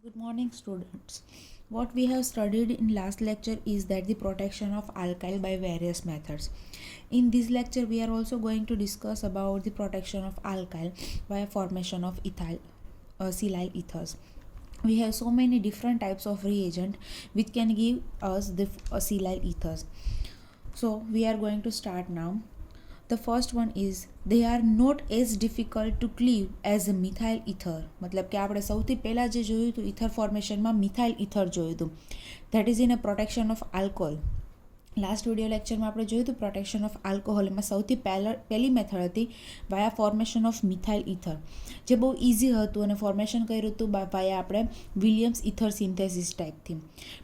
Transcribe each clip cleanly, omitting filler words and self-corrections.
Good morning, students. What we have studied in last lecture is that the protection of alkyl by various methods. In this lecture, we are also going to discuss about the protection of alkyl by formation of silyl ethers. We have so many different types of reagent which can give us the silyl ethers. So we are going to start now. The first one is they are not as difficult to cleave as a methyl ether. मतलब કે આપણે સૌથી પહેલાં જે જોયું હતું ether ફોર્મેશનમાં methyl ether જોયું હતું, that is in a protection of alcohol. Last video લેક્ચરમાં આપણે જોયું હતું પ્રોટેક્શન ઓફ આલ્કોહોલ. એમાં સૌથી પહેલી મેથડ હતી વાયા ફોર્મેશન ઓફ મિથાઇલ ઇથર, જે બહુ ઇઝી હતું અને ફોર્મેશન કર્યું હતું વાયા આપણે વિલિયમ્સ ઇથર સિન્થેસિસ ટાઈપથી.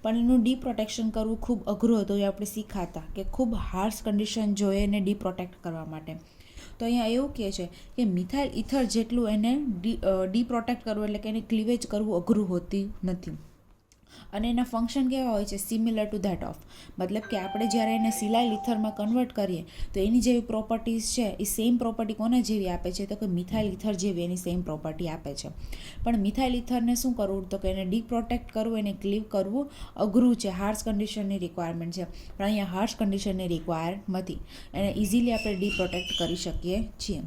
પણ એનું ડી પ્રોટેક્શન કરવું ખૂબ અઘરું હતું. એ આપણે શીખાતા કે ખૂબ હાર્શ કન્ડિશન જોઈએ એને ડી પ્રોટેક્ટ કરવા માટે. તો અહીંયા એવું કહે છે કે મિથાઇલ ઇથર જેટલું એને ડી પ્રોટેક્ટ કરવું એટલે કે એને ક્લિવેજ કરવું અઘરું હોતી નથી. અને એના ફંક્શન કેવા હોય છે? સિમિલર ટુ ધેટ ઓફ, મતલબ કે આપણે જ્યારે એને સિલાઇલ ઇથરમાં કન્વર્ટ કરીએ તો એની જેવી પ્રોપર્ટીઝ છે એ સેમ પ્રોપર્ટી કોના જેવી આપે છે? તો કે મિથાઇલ ઇથર જેવી એની સેમ પ્રોપર્ટી આપે છે. પણ મિથાઇલ ઇથરને શું કરવું? તો કે એને ડી પ્રોટેક્ટ કરવું, એને ક્લીવ કરવું અઘરું છે, હાર્શ કન્ડિશનની રિક્વાયરમેન્ટ છે. પણ અહીંયા હાર્શ કન્ડિશનની રિક્વાયર નથી, એને ઇઝીલી આપણે ડી પ્રોટેક્ટ કરી શકીએ છીએ.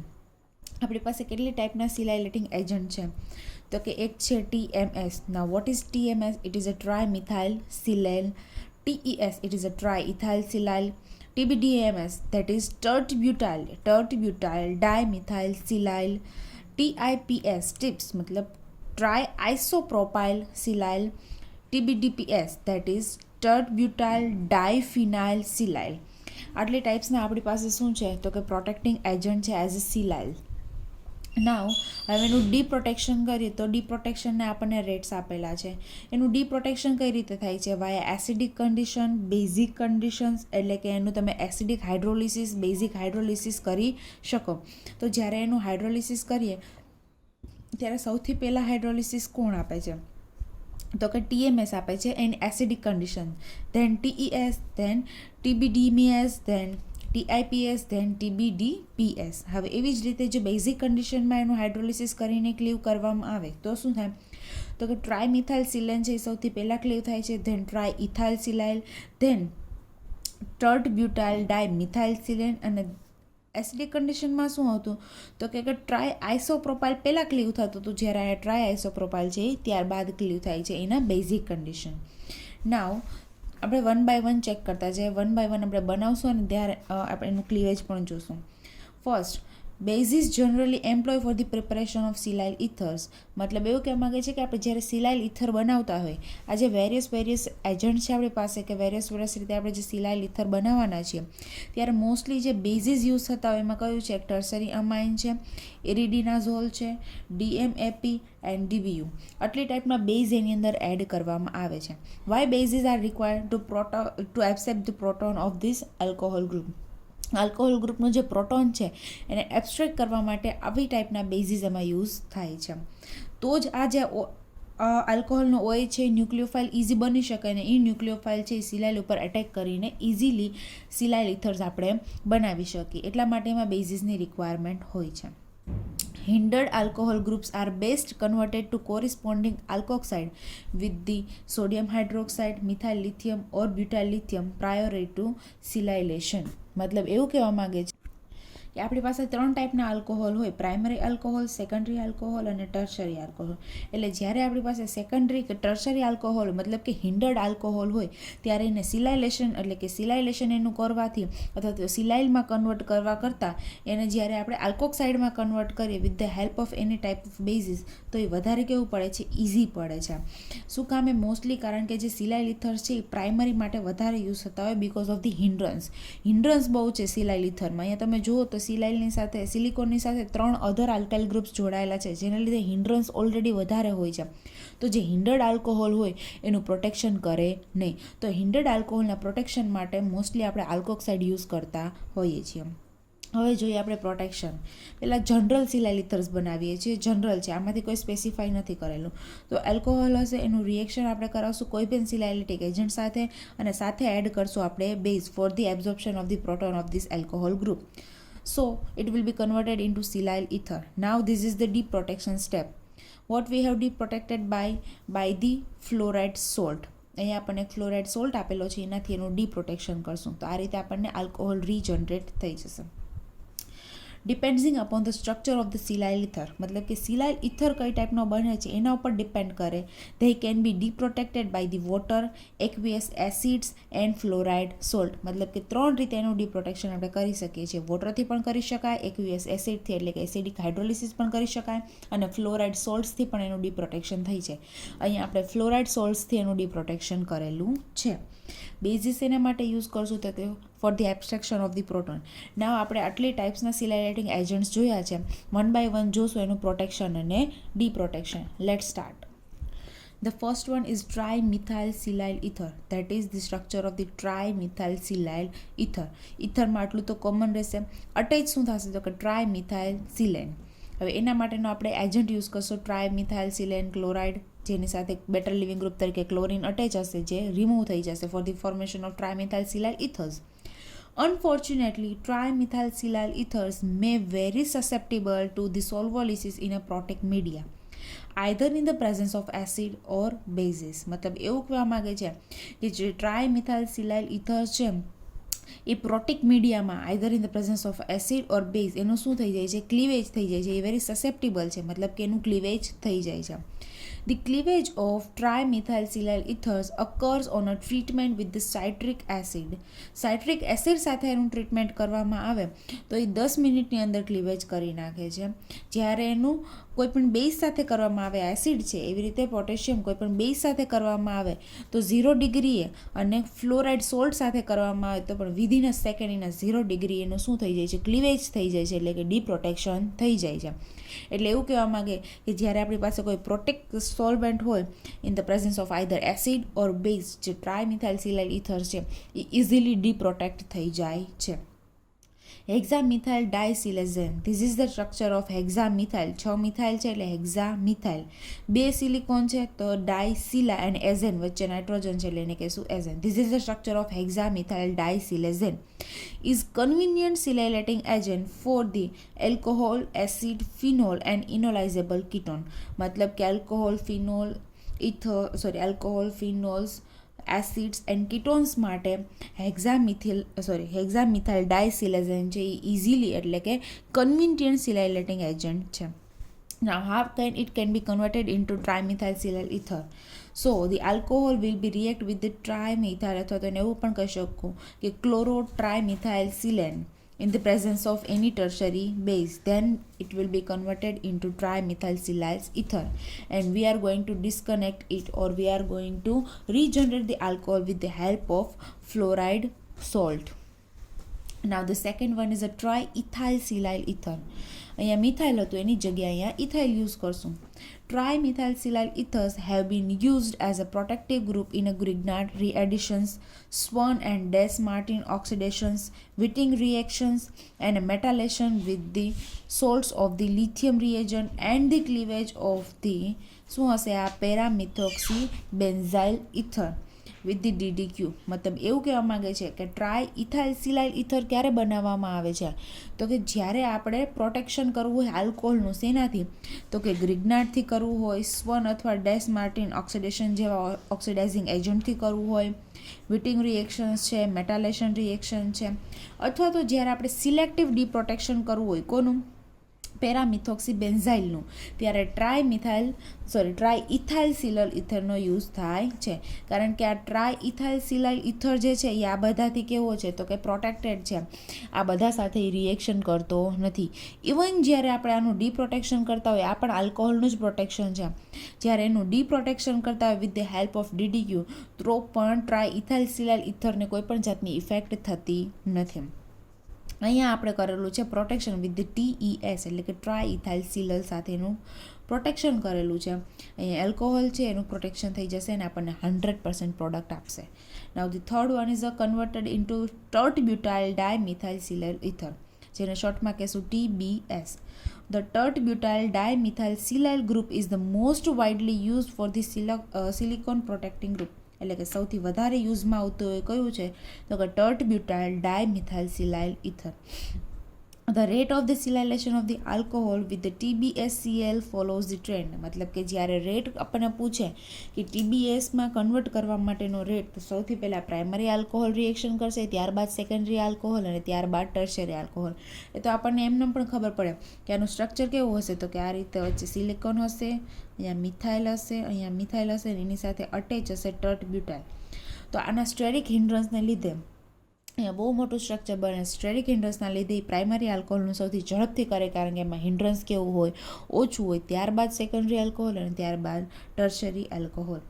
આપણી પાસે કેટલી ટાઈપના સિલાઇલેટિંગ એજન્ટ છે? તો કે એક છે TMS. Now what is TMS? It is a trimethyl silyl. TES it is a triethyl silyl. TBDMS that is tert-butyl dimethyl silyl. TIPS tips मतलब tri isopropyl silyl. TBDPS that is tert-butyl diphenyl silyl. આટલી ટાઈપ્સના આપણી પાસે શું છે? તો કે protecting agent છે as a સિલાઇલ. નાવ હવે એનું ડી પ્રોટેક્શન કરીએ તો ડી પ્રોટેક્શનને આપણને રેટ્સ આપેલા છે. એનું ડી પ્રોટેક્શન કઈ રીતે થાય છે? વાયા એસિડિક કન્ડિશન, બેઝિક કન્ડિશન્સ, એટલે કે એનું તમે એસિડિક હાઇડ્રોલિસિસ, બેઝિક હાઇડ્રોલિસિસ કરી શકો. તો જ્યારે એનું હાઇડ્રોલિસિસ કરીએ ત્યારે સૌથી પહેલાં હાઇડ્રોલિસિસ કોણ આપે છે? તો કે TMS આપે છે in acidic condition, then TES, then TBDMS, then TIPS, then TBDPS. હવે એવી જ રીતે જો બેઝિક કન્ડિશનમાં એનું હાઇડ્રોલિસિસ કરીને ક્લીવ કરવામાં આવે તો શું થાય? તો કે ટ્રાયમિથાઇલ સિલેન છે એ સૌથી પહેલાં ક્લીવ થાય છે, ધેન ટ્રાયઇથાઇલ સિલાઇલ, ધેન ટર્ટ-બ્યુટાઇલ ડાયમિથાઇલ સિલેન. અને એસિડિક કન્ડિશનમાં શું હતું? તો કે ટ્રાય આઇસોપ્રોપાઇલ પહેલાં ક્લીવ થતું હતું, જ્યારે આ ટ્રાય આઇસોપ્રોપાઇલ છે ત્યારબાદ ક્લીવ થાય છે એના બેઝિક કન્ડિશન. નાવ આપણે વન બાય વન ચેક કરતા જઈએ, વન બાય વન આપણે બનાવશું અને ત્યારે આપણે એનું ક્લિવેજ પણ જોશું. First, bases generally employ for the preparation of silyl ethers. મતલબ એવું કહેવા માગે છે કે આપણે જ્યારે સિલાઇલ ઇથર બનાવતા હોય, આ જે વેરિયસ એજન્ટ છે આપણી પાસે, કે વેરિયસ રીતે આપણે જે સિલાઇલ ઇથર બનાવવાના છીએ, ત્યારે મોસ્ટલી જે બેઝિસ યુઝ થતા હોય એમાં કયું છે? એક ટર્સરી અમાઇન છે, ઇરિડિનાઝોલ છે, DMAP એન્ડ DBU. આટલી ટાઈપના બેઝ એની અંદર એડ કરવામાં આવે છે. Why bases are required to accept the proton of this alcohol group. Alcohol ગ્રુપનો જે પ્રોટોન છે એને એબ્સ્ટ્રેક્ટ કરવા માટે આવી ટાઈપના બેઝિસ એમાં યુઝ થાય છે. તો જ આ જે આલ્કોહોલનો ઓય છે ન્યુક્લિયોફાઇલ ઇઝી બની શકે, અને એ ન્યુક્લિયોફાઇલ છે એ સિલાઇલ ઉપર એટેક કરીને ઇઝીલી સિલાઇલ ઇથર્સ આપણે બનાવી શકીએ. એટલા માટે એમાં બેઝિસની રિક્વાયરમેન્ટ હોય છે. Hindered alcohol groups are best converted to corresponding alkoxide with the sodium hydroxide, methyl lithium or butyl lithium prior to silylation. મતલબ એવું કહેવા માંગે છે કે આપણી પાસે 3 ટાઈપના આલ્કોહોલ હોય: પ્રાઇમરી આલ્કોહોલ, સેકન્ડરી આલ્કોહોલ અને ટર્શરી આલ્કોહોલ. એટલે જ્યારે આપણી પાસે સેકન્ડરી કે ટર્શરી આલ્કોહોલ મતલબ કે હિન્ડર્ડ આલ્કોહોલ હોય ત્યારે એને સિલાઇલેશન એટલે કે સિલાઇલેશન એનું કરવાથી અથવા તો સિલાઇલમાં કન્વર્ટ કરવા કરતાં એને જ્યારે આપણે આલ્કોક્સાઇડમાં કન્વર્ટ કરીએ with the help of any type of basis તો એ વધારે કેવું પડે છે? ઇઝી પડે છે. શું કામે? મોસ્ટલી કારણ કે જે સિલાઇલ ઇથર્સ છે એ પ્રાઇમરી માટે વધારે યુઝ થતા હોય બિકોઝ ઓફ ધી હિન્ડ્રન્સ બહુ છે સિલાઇલ ઇથરમાં. અહીંયા તમે જુઓ તો સિલાઇલની સાથે સિલિકોનની સાથે 3 અધર આલ્કાઇલ ગ્રુપ્સ જોડાયેલા છે, જેના લીધે હિન્ડ્રન્સ ઓલરેડી વધારે હોય છે. તો જે હિન્ડર્ડ આલ્કોહોલ હોય એનું પ્રોટેક્શન કરે નહીં. તો હિન્ડર્ડ આલ્કોહોલના પ્રોટેક્શન માટે મોસ્ટલી આપણે આલ્કોક્સાઇડ યુઝ કરતા હોઈએ છીએ. હવે જોઈએ આપણે પ્રોટેક્શન. પહેલાં જનરલ સિલાઇલ ઇથર્સ બનાવીએ છીએ. જનરલ છે, આમાંથી કોઈ સ્પેસિફાઈ નથી કરેલું. તો આલ્કોહોલ હશે એનું રિએક્શન આપણે કરાવશું કોઈ પણ સિલાઇલેટિક એજન્ટ સાથે, અને સાથે એડ કરશું આપણે base for the absorption of the proton of this alcohol group. So it will be converted into silyl ether. Now this is the deep protection step. What we have deprotected by the fluoride salt. અહીંયા આપણને fluoride salt આપેલો છે, એનાથી એનું ડીપ્રોટેક્શન કરશું. તો આ રીતે આપણને આલ્કોહોલ રીજનરેટ થઈ જશે. Depending upon the structure of the silyl ether, મતલબ કે સિલાઇલ ઇથર કઈ ટાઈપનો બને છે એના ઉપર ડિપેન્ડ કરે. They can be deprotected by the water, aqueous acids and fluoride salt. મતલબ કે 3 રીતે એનું ડીપ્રોટેક્શન આપણે કરી શકીએ છીએ. વોટરથી પણ કરી શકાય, એક્વિયસ એસિડથી એટલે કે એસિડિક હાઇડ્રોલિસિસ પણ કરી શકાય, અને ફ્લોરાઇડ સોલ્ટ્સથી પણ એનું ડીપ્રોટેક્શન થઈ છે. અહીંયા આપણે ફ્લોરાઇડ સોલ્ટ્સથી એનું ડીપ્રોટેક્શન કરેલું છે. બેઝિસ એના માટે યુઝ કરશું તો તે for the abstraction of the proton. Now આપણે આટલી ટાઈપ્સના સિલાઇલેટિંગ એજન્ટ્સ જોયા છે. વન બાય વન જોશું એનું પ્રોટેક્શન અને deprotection. Let start. The first one is trimethylsilyl ether. That is the structure of the trimethylsilyl ether. ઇથરમાં આટલું તો કોમન રહેશે. અટેચ શું થશે તો કે ટ્રાયમિથાઇલસિલેન. હવે એના માટેનો આપણે એજન્ટ યુઝ કરશું ટ્રાયમિથાઇલસિલેન ક્લોરાઇડ, જેની સાથે બેટર લિવિંગ ગ્રુપ તરીકે ક્લોરીન અટેચ હશે, જે રિમૂવ થઈ જશે for the formation of trimethylsilyl ethers. Unfortunately, trimethylsilyl ethers may very susceptible to the solvolysis in a protic media, either in the presence of acid or bases. મતલબ એવું કહેવા માંગે છે કે જે ટ્રાયમિથાઇલસિલાઇલ ઇથર્સ છે એ પ્રોટિક મીડિયામાં either in the presence of acid or base એનું શું થઈ જાય છે, ક્લીવેજ થઈ જાય છે. એ વેરી સસેપ્ટિબલ છે, મતલબ કે એનું ક્લીવેજ થઈ જાય છે. The cleavage of trimethylsilyl ethers occurs on a treatment with the citric acid. Citric acid સાથે એનું ટ્રીટમેન્ટ કરવામાં આવે તો એ 10 મિનિટની અંદર ક્લીવેજ કરી નાખે છે. જ્યારે એનું કોઈપણ બેઝ સાથે કરવામાં આવે, એસિડ છે એવી રીતે પોટેશિયમ કોઈપણ બેઝ સાથે કરવામાં આવે તો 0 ડિગ્રીએ, અને ફ્લોરાઇડ સોલ્ટ સાથે કરવામાં આવે તો પણ within a second in 0 degree એનું શું થઈ જાય છે, ક્લીવેજ થઈ જાય છે, એટલે કે ડીપ્રોટેક્શન થઈ જાય છે. એટલે એવું કહેવા માંગે કે જ્યારે આપણી પાસે કોઈ પ્રોટેક્ટ સોલ્વેન્ટ હોય in the presence of either acid or base, જે ટ્રાયમિથાઇલસિલાઇલ ઇથર છે એ ઇઝીલી ડીપ્રોટેક્ટ થઈ જાય છે. Hexamethyl disilazane. This is the structure of hexamethyl. 6 methyl છે એટલે હેક્ઝામિથાઇલ. 2 સિલિકોન છે તો ડાયસિલા અને એઝેન, વચ્ચે નાઇટ્રોજન છે એટલે એને કહેશું azane. This is the structure of hexamethyl disilazane. Is convenient silylating agent for the alcohol, acid, phenol and enolizable ketone. મતલબ કે alcohol, phenols, acids and ketones માટે હેક્ઝામિથાઇલ ડાયસિલેઝેન છે એ ઇઝીલી એટલે કે કન્વીનિયન્ટ સિલાઇલેટિંગ એજન્ટ છે. Now, how can it can be converted into trimethylsilyl ether? So, the alcohol will be react with the trimethyl, અથવા તો એવું પણ કહી શકું કે chlorotrimethylsilane in the presence of any tertiary base. Then it will be converted into trimethylsilyl ether, and we are going to disconnect it, or we are going to regenerate the alcohol with the help of fluoride salt. Now the second one is a triethylsilyl ether. અહીંયા methyl હતું એની જગ્યાએ અહીંયા ethyl use કરશું. Trimethyl ethers have been used as a protective group in a Grignard readditions, Swan and Des-Martin oxidations, Witting reactions, and a metallation with the salts of the lithium reagent and the cleavage of the શું હશે આ પેરામિથોક્સી benzyl ether with the DDQ. મતલબ એવું કહેવા માંગે છે કે ટ્રાયઇથાઇલસિલાઇલ ether ક્યારે બનાવવામાં આવે છે તો કે જ્યારે આપણે પ્રોટેક્શન કરવું હોય આલ્કોહોલનું, શેનાથી તો કે ગ્રિગ્નાર્ડથી કરવું હોય, સ્વન અથવા ડેસ માર્ટિન ઓક્સિડેશન જેવા ઓક્સિડાઇઝિંગ એજન્ટથી કરવું હોય, વિટિંગ રિએક્શન્સ છે, મેટાલેશન રિએક્શન છે, અથવા તો જ્યારે આપણે સિલેક્ટિવ ડીપ્રોટેક્શન કરવું હોય કોનું, પેરામિથોક્સી બેન્ઝાઇલનું, ત્યારે ટ્રાયઇથાઇલસિલલ ઇથરનો યુઝ થાય છે. કારણ કે આ ટ્રાયઇથાઇલસિલલ ઇથર જે છે એ આ બધાથી કેવો છે તો કે પ્રોટેક્ટેડ છે, આ બધા સાથે રિએક્શન કરતો નથી. ઇવન જ્યારે આપણે આનું ડીપ્રોટેક્શન કરતા હોય આ પણ આલ્કોહોલનું જ પ્રોટેક્શન છે, જ્યારે એનું ડીપ્રોટેક્શન કરતા હોય with the help of DDQ તો પણ ટ્રાયઇથાઇલસિલલ ઇથરને કોઈ પણ જાતની ઇફેક્ટ થતી નથી. અહીંયા આપણે કરેલું છે પ્રોટેક્શન વિથ ધ TES એટલે કે ટ્રાયઇથાઇલસિલલ સાથેનું પ્રોટેક્શન કરેલું છે. અહીંયા એલ્કોહોલ છે એનું પ્રોટેક્શન થઈ જશે અને આપણને 100% પ્રોડક્ટ આપશે. Now the third one is converted into tert-butyl dimethylsilyl ether, જેને શોર્ટમાં કહેશું TBS. The tert-butyl dimethylsilyl group is the most widely used for the silicon protecting group. એટલે કે સૌથી વધારે યુઝમાં આવતું હોય કયું છે તો કે tert-butyl dimethylsilyl ether. The rate of the acylation of the alcohol with the TBSCl follows the trend. મતલબ કે જ્યારે રેટ આપણને પૂછે કે TBSમાં કન્વર્ટ કરવા માટેનો રેટ, તો સૌથી પહેલાં પ્રાઇમરી આલ્કોહોલ રિએક્શન કરશે, ત્યારબાદ સેકન્ડરી આલ્કોહોલ અને ત્યારબાદ ટર્શરી આલ્કોહોલ. એ તો આપણને એમને પણ ખબર પડે કે આનું સ્ટ્રક્ચર કેવું હશે, તો કે આ રીતે વચ્ચે સિલિકોન હશે, અહીંયા મિથાઇલ હશે, અહીંયા મિથાઇલ હશે અને એની સાથે અટેચ હશે ટર્ટ બ્યુટાઇલ. તો આના સ્ટેરિક હિન્ડ્રન્સને લીધે અહીંયા બહુ મોટું સ્ટ્રક્ચર બને. સ્ટેરિક હિન્ડ્રન્સના લીધે પ્રાઇમરી આલ્કોહોલનું સૌથી ઝડપથી કરે, કારણ કે એમાં હિન્ડ્રન્સ કેવું હોય, ઓછું હોય. ત્યારબાદ સેકન્ડરી આલ્કોહોલ અને ત્યારબાદ tertiary alcohol.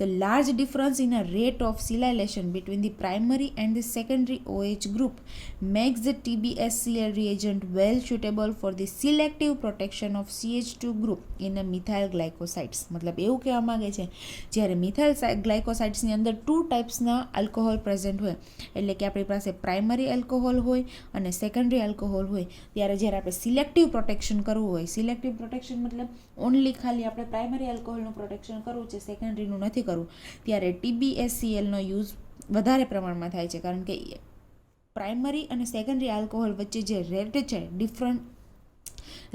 The large difference in a rate of acylation between the primary and the secondary OH group makes the TBSCl reagent well suitable for the selective protection of CH2 group in a methyl glycosides. મતલબ એવું કહેવા માંગે છે, જ્યારે methyl ગ્લાયકોસાઇડ્સની અંદર 2 ટાઈપ્સના alcohol present હોય, એટલે કે આપણી પાસે પ્રાઇમરી આલ્કોહોલ હોય અને સેકન્ડરી આલ્કોહોલ હોય, ત્યારે જ્યારે આપણે સિલેક્ટિવ પ્રોટેક્શન કરવું હોય, સિલેક્ટિવ પ્રોટેક્શન મતલબ ઓનલી ખાલી આપણે પ્રાઇમરી આલ્કોહોલનું પ્રોટેક્શન કરવું છે, સેકન્ડરીનું નથી કરવું, ત્યારે TBSClનો યુઝ વધારે પ્રમાણમાં થાય છે. કારણ કે પ્રાઇમરી અને સેકન્ડરી આલ્કોહોલ વચ્ચે જે રેટ છે,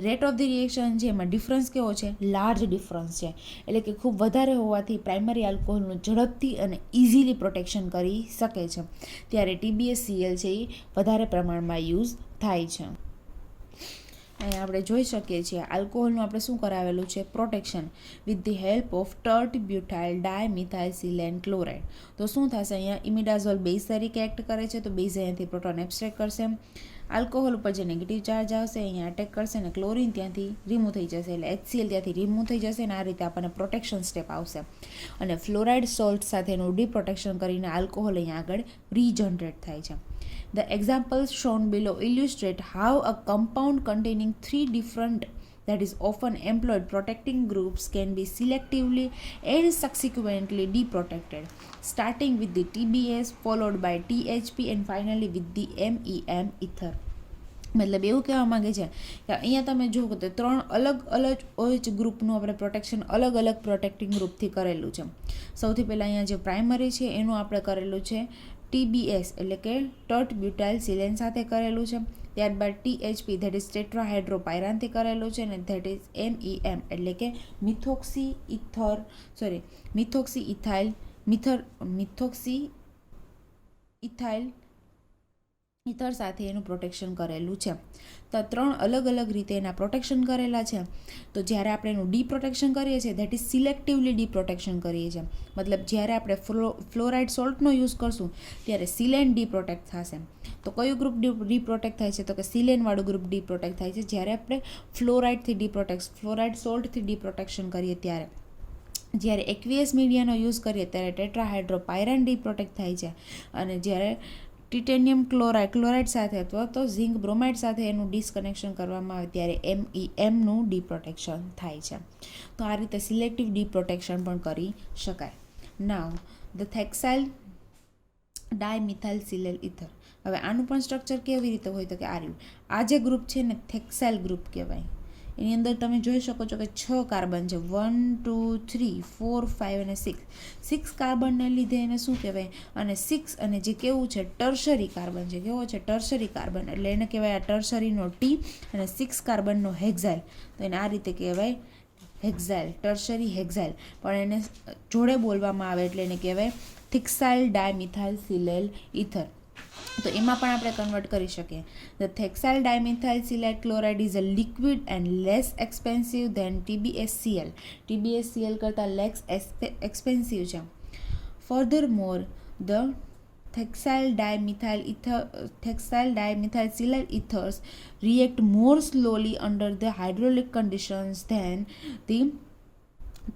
રેટ ઓફ ધ રિએક્શન છે, એમાં ડિફરન્સ કેવો છે, લાર્જ ડિફરન્સ છે. એટલે કે ખૂબ વધારે હોવાથી પ્રાઇમરી આલ્કોહોલનું ઝડપથી અને ઇઝીલી પ્રોટેક્શન કરી શકે છે, ત્યારે TBSCl છે એ વધારે પ્રમાણમાં યુઝ થાય છે. અહીંયા આપણે જોઈ શકીએ છીએ આલ્કોહોલનું આપણે શું કરાવેલું છે, protection with the help of tert butyl dimethylsilane chloride. તો શું થશે, અહીંયા ઇમિડાઝોલ બેઝ તરીકે એક્ટ કરે છે, તો બેઝ અહીંયાથી પ્રોટોન એબ્સ્ટ્રેક્ટ કરશે, આલ્કોહોલ ઉપર જે નેગેટિવ ચાર્જ આવશે અહીંયા અટેક કરશે અને ક્લોરિન ત્યાંથી રિમૂવ થઈ જશે, એટલે HCl ત્યાંથી રિમૂવ થઈ જશે અને આ રીતે આપણને પ્રોટેક્શન સ્ટેપ આવશે. અને ફ્લોરાઇડ સોલ્ટ સાથેનું ડીપ્રોટેક્શન કરીને આલ્કોહોલ અહીંયા આગળ રીજનરેટ થાય છે. The examples shown below illustrate how a compound containing 3 different, that is often employed protecting groups, can be selectively and subsequently deprotected, starting with the TBS followed by THP and finally with the MEM ether. મતલબ એવું કહેવા માંગે છે કે અહીંયા તમે જુઓ તો 3 અલગ અલગ OH ગ્રુપનું આપણે પ્રોટેક્શન અલગ અલગ પ્રોટેક્ટિંગ ગ્રુપથી કરેલું છે. સૌથી પહેલાં અહીંયા જે પ્રાઇમરી છે એનું આપણે કરેલું છે TBS એટલે કે ટર્ટ બ્યુટાઇલ સિલેન સાથે કરેલું છે, ત્યારબાદ THP ધેટ ઇઝ ટેટ્રાહાઇડ્રોપાયરાનથી કરેલું છે, અને ધેટ ઇઝ MEM એટલે કે મિથોક્સી ઇથર સાથે એનું પ્રોટેક્શન કરેલું છે. તો 3 અલગ અલગ રીતે એના પ્રોટેક્શન કરેલા છે. તો જ્યારે આપણે એનું ડીપ્રોટેક્શન કરીએ છીએ, ધેટ ઇઝ સિલેક્ટિવલી ડીપ્રોટેક્શન કરીએ છીએ. મતલબ જ્યારે આપણે ફ્લોરાઇડ સોલ્ટનો યુઝ કરશું ત્યારે સિલેન ડીપ્રોટેક્ટ થશે. તો કયું ગ્રુપ ડીપ્રોટેક્ટ થાય છે, તો કે સિલેનવાળું ગ્રુપ ડીપ્રોટેક્ટ થાય છે. જ્યારે આપણે ફ્લોરાઇડ સોલ્ટથી ડીપ્રોટેક્શન કરીએ ત્યારે, જ્યારે એક્વિયસ મીડિયાનો યુઝ કરીએ ત્યારે ટેટ્રાહાઇડ્રોપાયરાન ડીપ્રોટેક્ટ થાય છે, અને જ્યારે ટિટેનિયમ ક્લોરાઇડ સાથે અથવા તો ઝિંક બ્રોમાઇડ સાથે એનું ડિસ્કનેક્શન કરવામાં આવે ત્યારે MEMનું ડીપ્રોટેક્શન થાય છે. તો આ રીતે સિલેક્ટિવ ડીપ્રોટેક્શન પણ કરી શકાય. Now the thexyl dimethylsilyl ether. હવે આનું પણ સ્ટ્રક્ચર કેવી રીતે હોય, તો કે આ જે ગ્રુપ છે ને થેક્સાઇલ ગ્રુપ કહેવાય. એની અંદર તમે જોઈ શકો છો કે 6 કાર્બન છે, 1 2 3 4 5 અને 6 કાર્બનને લીધે એને શું કહેવાય, અને 6 અને જે કેવું છે ટર્શરી કાર્બન છે, કેવો છે ટર્શરી કાર્બન, એટલે એને કહેવાય આ ટર્શરીનો T અને 6 કાર્બનનો હેક્ઝાઇલ. તો એને આ રીતે કહેવાય હેક્ઝાઇલ, ટર્શરી હેક્ઝાઇલ. પણ એને જોડે બોલવામાં આવે એટલે એને કહેવાય થેક્સાઇલ ડાયમિથાઇલસિલેલ ઇથર. તો એમાં પણ આપણે કન્વર્ટ કરી શકીએ. The thexyl dimethylsilyl chloride is a liquid and less expensive than TBSCl. TBSCl કરતાં લેસ એક્સપેન્સિવ છે. Furthermore the thexyl dimethylsilyl ethers react more slowly under the hydraulic conditions than the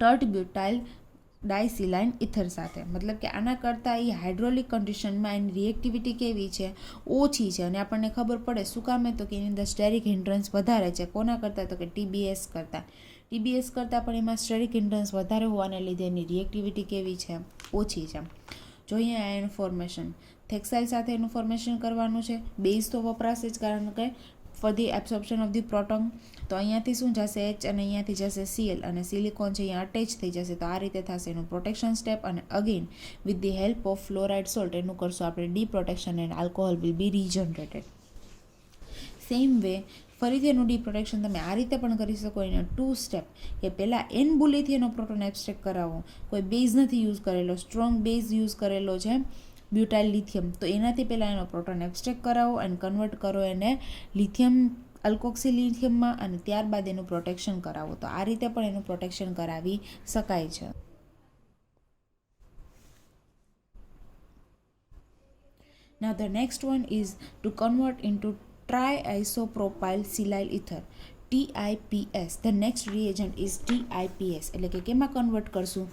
tert butyl disilane ether સાથે. મતલબ કે આના કરતાં એ hydraulic કન્ડિશનમાં એની reactivity કેવી છે, ઓછી છે. અને આપણને ખબર પડે શું કામે, તો કે એની અંદર સ્ટેરિક હિન્ડ્રન્સ વધારે છે. કોના કરતાં, તો કે TBS કરતાં પણ એમાં સ્ટેરિક હિન્ડ્રન્સ વધારે હોવાને લીધે એની રિએક્ટિવિટી કેવી છે, ઓછી છે. જોઈએ આયન ફોર્મેશન. થેક્સાઇલ સાથે એનું ફોર્મેશન કરવાનું છે. બેઝ તો વપરાશે જ, કારણ કે for the absorption of the proton. તો અહીંયાથી શું જશે, H અને અહીંયાથી જશે Cl અને સિલિકોન છે અહીંયા અટેચ થઈ જશે. તો આ રીતે થશે એનું પ્રોટેક્શન સ્ટેપ. અને again with the help of fluoride salt એનું કરશું આપણે deprotection and alcohol will be regenerated. Same way ફરીથી એનું ડી પ્રોટેક્શન તમે આ રીતે પણ કરી શકો ઇન 2 સ્ટેપ, કે પહેલાં એન બુલીથી એનો પ્રોટોન એબ્સ્ટ્રેક્ટ કરાવો. કોઈ બેઝ નથી યુઝ કરેલો, સ્ટ્રોંગ બેઝ યુઝ કરેલો છે બ્યુટાઇલ લિથિયમ, તો એનાથી પહેલાં એનો પ્રોટોન એબ્સ્ટ્રેક્ટ કરાવો અને કન્વર્ટ કરો એને લિથિયમ અલ્કોક્સી લિથિયમમાં, અને ત્યારબાદ એનું પ્રોટેક્શન કરાવો. તો આ રીતે પણ એનું પ્રોટેક્શન કરાવી શકાય છે. Now the next one is to convert into triisopropyl silyl ether, TIPS. The next reagent is TIPS, એટલે કે કેમાં કન્વર્ટ કરશું?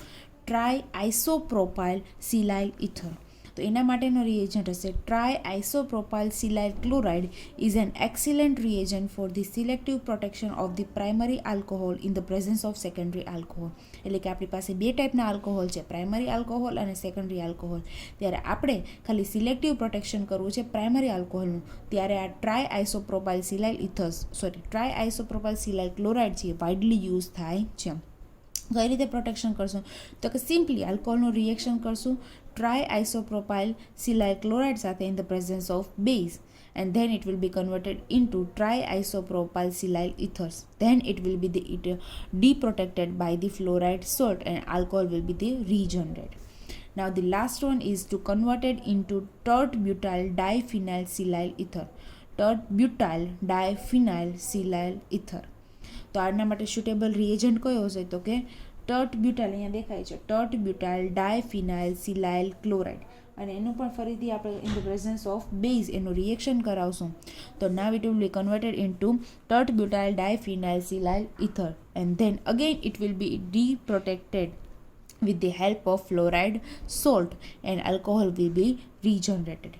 Triisopropyl silyl ether. તો એના માટેનો રિએજન્ટ હશે triisopropyl silyl chloride is an excellent reagent for the selective protection of the primary alcohol in the presence of secondary alcohol. એટલે કે આપણી પાસે બે ટાઈપના આલ્કોહોલ છે, પ્રાઇમરી આલ્કોહોલ અને સેકન્ડરી આલ્કોહોલ. ત્યારે આપણે ખાલી સિલેક્ટિવ પ્રોટેક્શન કરવું છે પ્રાઇમરી આલ્કોહોલનું, ત્યારે આ ટ્રાઇઆઇસોપ્રોપાઇલ સિલાઇલ ક્લોરાઇડ છે વાઇડલી યુઝ થાય છે. કઈ રીતે પ્રોટેક્શન કરશું? તો કે સિમ્પલી આલ્કોહોલનું રિએક્શન કરશું triisopropyl silyl chloride સાથે in the presence of base, and then it will be converted into triisopropyl silyl ethers. Then it will be deprotected by the fluoride salt and alcohol will be regenerated. Now the last one is to convert it into tert-butyl diphenyl silyl ether. Tert-butyl diphenyl silyl ether. તો આના માટે suitable reagent કયો હશે? તો કે ટર્ટ-બ્યુટાઇલ, અહીંયા દેખાય છે ટર્ટ-બ્યુટાઇલ ડાયફિનાઇલ સિલાઇલ ક્લોરાઇડ, અને એનું પણ ફરીથી આપણે in the presence of base એનું રિએક્શન કરાવશું. તો now it will be converted into tert butyl diphenyl silyl ether, and then again it will be deprotected with the help of fluoride salt and alcohol will be regenerated.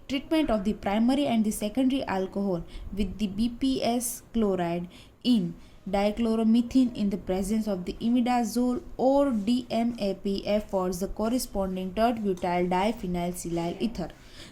Treatment of the primary and the secondary alcohol with the BPS chloride in dichloromethane in the presence of the imidazole or DMAP efforts the corresponding tert-butyl diphenyl silyl ether.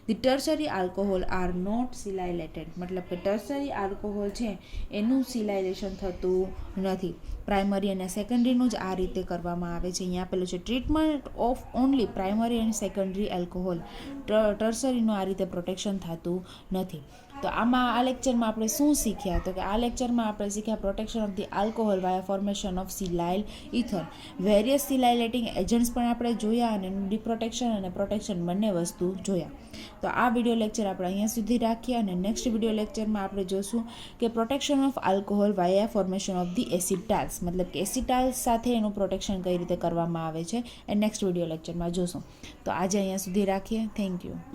The tertiary alcohol are not silylated. મતલબ કે tertiary alcohol છે એનું સિલાઇલેશન થતું નથી, primary અને સેકન્ડરીનું જ આ રીતે કરવામાં આવે છે. અહીંયા આપેલું છે treatment of only primary and secondary alcohol, ટર્સરીનું આ રીતે પ્રોટેક્શન થતું નથી. તો આમાં આ લેક્ચરમાં આપણે શું શીખ્યા? તો કે આ લેક્ચરમાં આપણે શીખ્યા protection of the alcohol via formation of silyl ether. Various silylating agents પણ આપણે જોયા અને ડિપ્રોટેક્શન અને પ્રોટેક્શન બંને વસ્તુ જોયા. તો આ વિડીયો લેક્ચર આપણે અહીંયા સુધી રાખીએ, અને નેક્સ્ટ વિડીયો લેક્ચરમાં આપણે જોશું કે protection of alcohol via formation of the acetals, મતલબ કે એસિટાલ્સ સાથે એનું પ્રોટેક્શન કઈ રીતે કરવામાં આવે છે એ નેક્સ્ટ વિડીયો લેક્ચરમાં જોશું. તો આજે અહીંયા સુધી રાખીએ. Thank you.